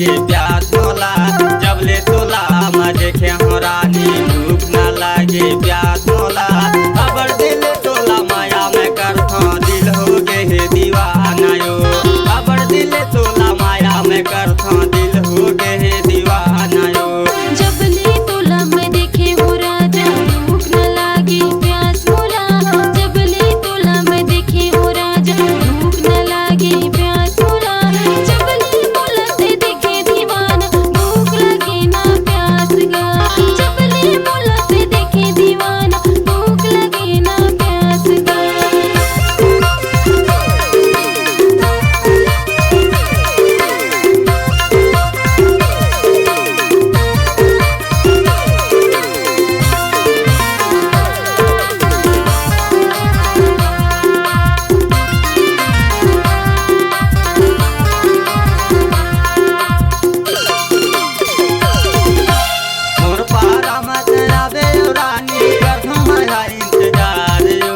लागे प्यास मोला, जब ले तोला मैं देखे हो रानी भूख ना लागे प्यास मोला। अबर दिल तोला माया में करथो दिल हो गे हे दीवाना यो, अबर दिल तोला माया में करथो दिल हो गे हे दीवाना यो। जब ले तोला मैं देखे हो राजा भूख न लागे प्यास मोला, जब ले तोला मैं देखे हो राजा भूख न लागे प्यास मोला। जब ले मोला ते देखे दीवाना भूख लगे ना प्यास गा, जब ले मोला ते देखे दीवाना भूख लगे ना प्यास गा। मोर पारा मत आवे रानी करथो माया इंतजार यो,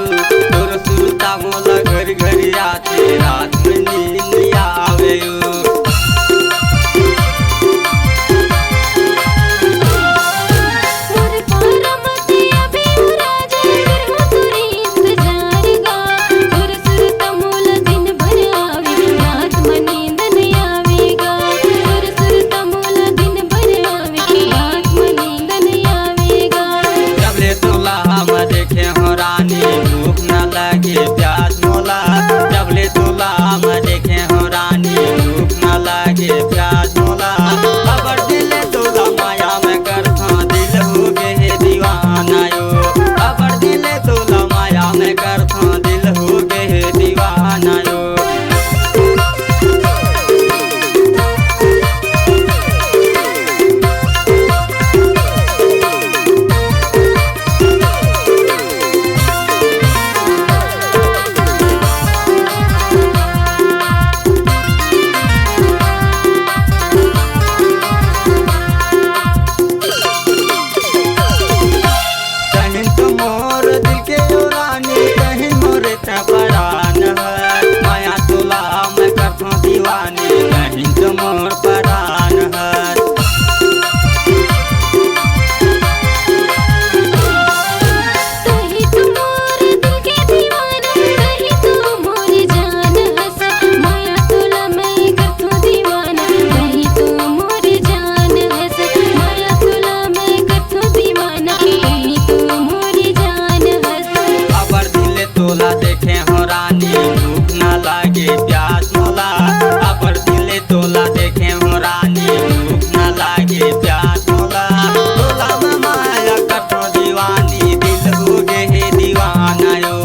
तोर सुरता मोला घर घर आते रात में नींद आवे यो। मोर पारा मते अभी हो राजा करहु तोरे इंतजार गा, तोर सुरत मोला दिन भर आवे रात में नींद नहीं आवेगा, तोर सुरत मोला दिन भर आवे रात में नींद नहीं आवेगा। जब ले तोला हम देखे हो रानी भूख ना लागे प्यास मोला, जब ले तोला हम देखे हो रानी भूख ना लागे प्यास मोला। अबर दिल तोला माया में करथो दिल हो गे हे दीवाना यो, अबर दिल तोला माया में करथो दिल हो गे हे दीवाना यो। कहीं तो मोर दिल के रानी कहीं मोर परान है, माया तोला मैं करथो दीवानी कहीं तो मोर परान है। कहीं तो मोर दिल के दीवाना कहीं तो मोर जान हस, माया तोला मैं करथो दीवाना कहीं तो मोर जान हस, माया तोला मैं करथो दीवाना कहीं तो मोर जान हस। अबर दिल तोला देखे हो रानी भूख ना लागे प्यास मोला, अबर दिल तोला देखे हो रानी भूख ना लागे प्यास मोला। तोला में माया करथो दीवानी दिल हो गे हे दीवाना यो,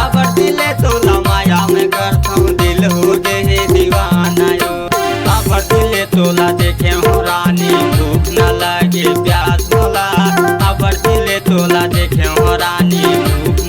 अबर दिल तोला माया में करथो दिल हो गे हे दीवाना यो। अबर दिल तोला देखे हो रानी भूख ना लागे प्यास मोला, अबर दिल तोला देखे हो रानी भूख